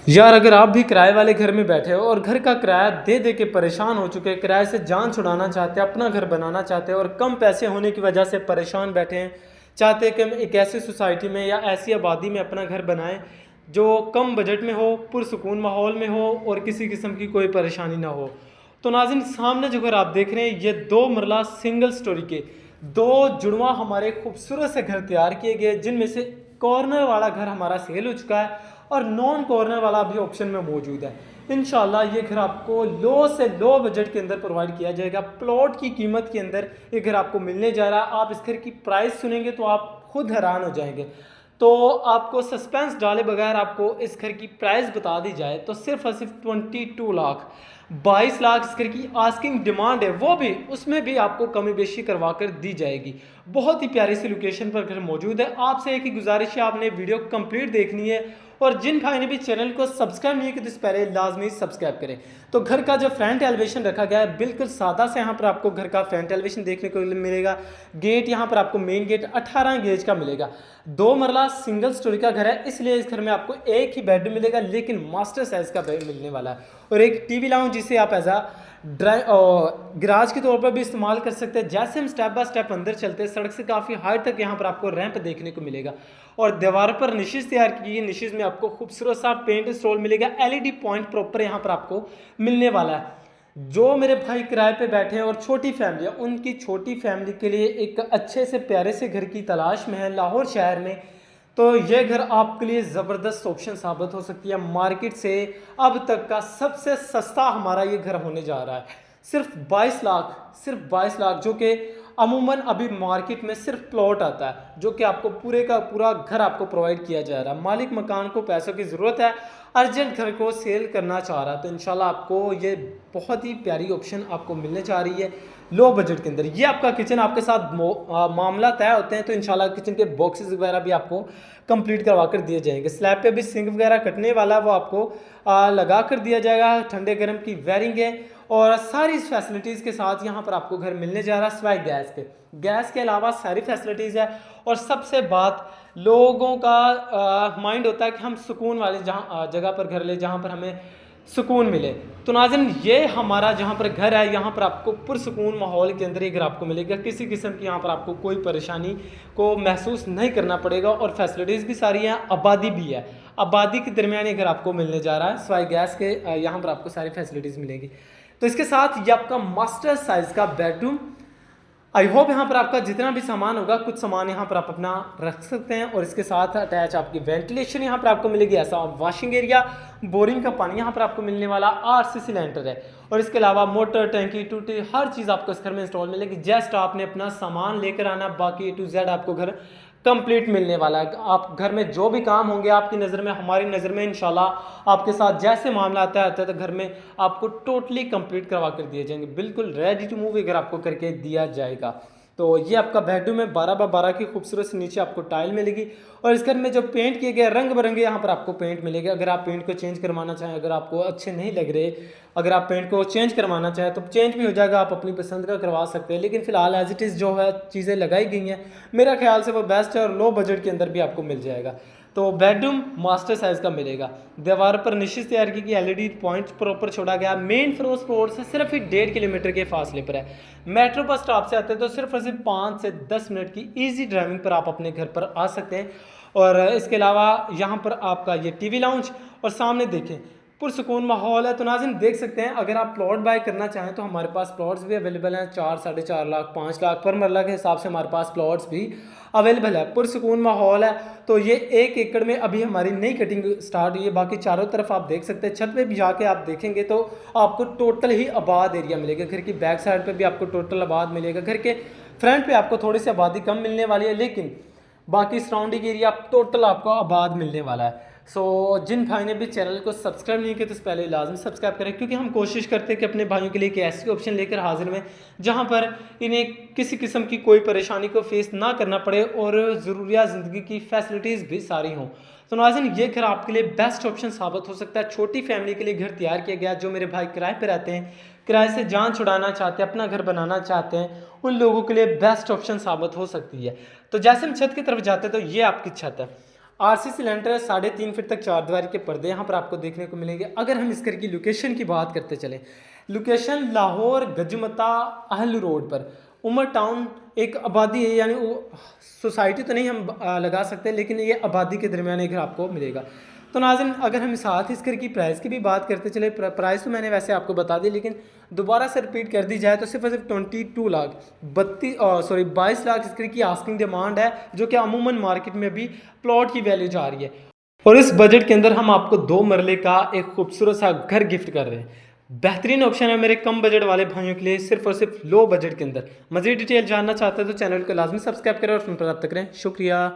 यार अगर आप भी किराए वाले घर में बैठे हो और घर का किराया दे दे के परेशान हो चुके हैं, किराए से जान छुड़ाना चाहते हैं, अपना घर बनाना चाहते हैं और कम पैसे होने की वजह से परेशान बैठे हैं, चाहते हैं कि हम एक ऐसी सोसाइटी में या ऐसी आबादी में अपना घर बनाएं जो कम बजट में हो, पुरसुकून माहौल में हो और किसी किस्म की कोई परेशानी ना हो। तो नाज़रीन, सामने जो घर आप देख रहे हैं, ये 2 मरला सिंगल स्टोरी के 2 जुड़वा हमारे खूबसूरत से घर तैयार किए गए, जिनमें से कॉर्नर वाला घर हमारा सेल हो चुका है और नॉन कॉर्नर वाला भी ऑप्शन में मौजूद है। इंशाल्लाह ये घर आपको लो से लो बजट के अंदर प्रोवाइड किया जाएगा। प्लॉट की कीमत के अंदर ये घर आपको मिलने जा रहा है। आप इस घर की प्राइस सुनेंगे तो आप खुद हैरान हो जाएंगे। तो आपको सस्पेंस डाले बगैर आपको इस घर की प्राइस बता दी जाए तो सिर्फ और सिर्फ 22 लाख 22 लाख इस घर की आस्किंग डिमांड है, वो भी उसमें भी आपको कमी बेशी करवा कर दी जाएगी। बहुत ही प्यारी सी लोकेशन पर घर मौजूद है। आपसे एक ही गुजारिश है, आपने वीडियो कंप्लीट देखनी है और जिन भाई ने भी चैनल को सब्सक्राइब नहीं किया तो पहले लाजमी सब्सक्राइब करें। तो घर का जो फ्रंट एलिवेशन रखा गया है बिल्कुल सादा से यहाँ पर आपको घर का फ्रंट एलिवेशन देखने को मिलेगा। गेट यहाँ पर आपको मेन गेट 18 गेज का मिलेगा। 2 मरला सिंगल स्टोरी का घर है, इसलिए इस घर में आपको एक ही बेडरूम मिलेगा, लेकिन मास्टर साइज का बेड मिलने वाला है और एक टीवी लाउंज जिसे आप एज आ गराज के तौर पर भी इस्तेमाल कर सकते हैं। जैसे हम स्टेप बाय स्टेप अंदर चलते हैं, सड़क से काफ़ी हाइट तक यहाँ पर आपको रैंप देखने को मिलेगा और दीवार पर निशिज तैयार की गई। निशिज में आपको खूबसूरत सा पेंट इंस्टॉल मिलेगा। एलईडी पॉइंट प्रॉपर यहाँ पर आपको मिलने वाला है। जो मेरे भाई किराए पे बैठे हैं और छोटी फैमिली है, उनकी छोटी फैमिली के लिए एक अच्छे से प्यारे से घर की तलाश में है लाहौर शहर में, तो ये घर आपके लिए ज़बरदस्त ऑप्शन साबित हो सकती है। मार्केट से अब तक का सबसे सस्ता हमारा ये घर होने जा रहा है। सिर्फ 22 लाख जो कि अमूमन अभी मार्केट में सिर्फ प्लॉट आता है, जो कि आपको पूरे का पूरा घर आपको प्रोवाइड किया जा रहा है। मालिक मकान को पैसों की ज़रूरत है, अर्जेंट घर को सेल करना चाह रहा है, तो इंशाल्लाह आपको ये बहुत ही प्यारी ऑप्शन आपको मिलने जा रही है लो बजट के अंदर। ये आपका किचन आपके साथ मामला तय होते हैं तो इंशाल्लाह किचन के बॉक्सेस वगैरह भी आपको कंप्लीट करवा कर दिए जाएंगे। स्लैब पे भी सिंक वगैरह कटने वाला वो आपको लगा कर दिया जाएगा। ठंडे गर्म की वायरिंग है और सारी फैसिलिटीज़ के साथ यहाँ पर आपको घर मिलने जा रहा है सिवाय गैस के अलावा सारी फैसिलिटीज़ है। और सबसे बात, लोगों का माइंड होता है कि हम सुकून वाले जगह पर घर ले जहाँ पर हमें सुकून मिले। तो नाज़रीन, ये हमारा जहाँ पर घर है, यहाँ पर आपको पुरसुकून माहौल के अंदर ये घर आपको मिलेगा। किसी किस्म की यहाँ पर आपको कोई परेशानी को महसूस नहीं करना पड़ेगा और फैसिलिटीज़ भी सारी हैं, आबादी भी है। आबादी के दरमियान ये घर आपको मिलने जा रहा है सिवाय गैस के। यहाँ पर आपको सारी फैसिलिटीज़ मिलेगी। तो इसके साथ ये आपका मास्टर साइज़ का बेडरूम। आई होप यहाँ पर आपका जितना भी सामान होगा, कुछ सामान यहाँ पर आप अपना रख सकते हैं और इसके साथ अटैच आपकी वेंटिलेशन यहाँ पर आपको मिलेगी, ऐसा वॉशिंग एरिया, बोरिंग का पानी यहाँ पर आपको मिलने वाला, आरसी सिलेंडर है और इसके अलावा मोटर, टैंकी, टूटी, हर चीज़ आपको इस घर में इंस्टॉल मिलेगी। जस्ट आपने अपना सामान लेकर आना, बाकी A to Z आपको घर कंप्लीट मिलने वाला है। आप घर में जो भी काम होंगे आपकी नज़र में, हमारी नज़र में, इंशाल्लाह आपके साथ जैसे मामला आता है तो घर में आपको टोटली कंप्लीट करवा कर दिए जाएंगे। बिल्कुल रेडी टू मूव अगर आपको करके दिया जाएगा। तो ये आपका बेडरूम है, 12x12 की खूबसूरत से नीचे आपको टाइल मिलेगी और इस घर में जो पेंट किए गए रंग बिरंगे यहाँ पर आपको पेंट मिलेगा। अगर आप पेंट को चेंज करवाना चाहें, अगर आपको अच्छे नहीं लग रहे, अगर आप पेंट को चेंज करवाना चाहें तो चेंज भी हो जाएगा, आप अपनी पसंद का करवा सकते हैं। लेकिन फिलहाल एज इट इज़ जो है चीज़ें लगाई गई हैं, मेरा ख्याल से वो बेस्ट है और लो बजट के अंदर भी आपको मिल जाएगा। तो बेडरूम मास्टर साइज का मिलेगा। दीवार पर निश्चित तैयार की एलईडी पॉइंट प्रॉपर छोड़ा गया। मेन फिरोज रोड से सिर्फ ही 1.5 किलोमीटर के फासले पर है। मेट्रो बस स्टॉप से आते हैं तो सिर्फ और सिर्फ 5 से 10 मिनट की इजी ड्राइविंग पर आप अपने घर पर आ सकते हैं। और इसके अलावा यहाँ पर आपका ये टीवी लाउंज और सामने देखें पुरसुकून माहौल है। तो नाज़रीन देख सकते हैं, अगर आप प्लॉट बाय करना चाहें तो हमारे पास प्लॉट्स भी अवेलेबल हैं। 4, 4.5 लाख, 5 लाख पर मरला के हिसाब से हमारे पास प्लॉट्स भी अवेलेबल है। पुरसुकून माहौल है। तो ये 1 एकड़ में अभी हमारी नई कटिंग स्टार्ट हुई है। बाकी चारों तरफ आप देख सकते हैं, छत पे भी जाके आप देखेंगे तो आपको टोटल ही आबाद एरिया मिलेगा। घर की बैक साइड पे भी आपको टोटल आबाद मिलेगा। घर के फ्रंट पे आपको थोड़ी सी आबादी कम मिलने वाली है, लेकिन बाकी सराउंडिंग एरिया टोटल आपको आबाद मिलने वाला है। सो जिन भाई ने भी चैनल को सब्सक्राइब नहीं किया तो पहले लाजमी सब्सक्राइब करें, क्योंकि हम कोशिश करते हैं कि अपने भाइयों के लिए एक ऐसी ऑप्शन लेकर हाजिर में जहां पर इन्हें किसी किस्म की कोई परेशानी को फेस ना करना पड़े और ज़रूरियात ज़िंदगी की फैसिलिटीज़ भी सारी हों। तो नाज़रीन ये घर आपके लिए बेस्ट ऑप्शन साबित हो सकता है। छोटी फैमिली के लिए घर तैयार किया गया। जो मेरे भाई किराए पर रहते हैं, किराए से जान छुड़ाना चाहते हैं, अपना घर बनाना चाहते हैं, उन लोगों के लिए बेस्ट ऑप्शन साबित हो सकती है। तो जैसे हम छत की तरफ जाते हैं तो ये आपकी छत है। आरसीसी लेंटर है, 3.5 फीट तक चारदीवारी के पर्दे यहाँ पर आपको देखने को मिलेंगे। अगर हम इस घर की लोकेशन की बात करते चलें, लोकेशन लाहौर गजमता अहल रोड पर उमर टाउन एक आबादी है, यानी वो सोसाइटी तो नहीं हम लगा सकते, लेकिन ये आबादी के दरमियान एक घर आपको मिलेगा। तो नाज़रीन, अगर हम साथ इस घर की प्राइस की भी बात करते चले, प्राइस तो मैंने वैसे आपको बता दी, लेकिन दोबारा से रिपीट कर दी जाए तो सिर्फ और सिर्फ 22 लाख इस घर की आस्किंग डिमांड है, जो कि अमूमन मार्केट में अभी प्लॉट की वैल्यू जा रही है। और इस बजट के अंदर हम आपको 2 मरले का एक खूबसूरत सा घर गिफ्ट कर रहे हैं। बेहतरीन ऑप्शन है मेरे कम बजट वाले भाइयों के लिए, सिर्फ और सिर्फ लो बजट के अंदर। मज़ीद डिटेल जानना चाहते हैं तो चैनल को लाजमी सब्सक्राइब करें और फिर प्राप्त करें। शुक्रिया।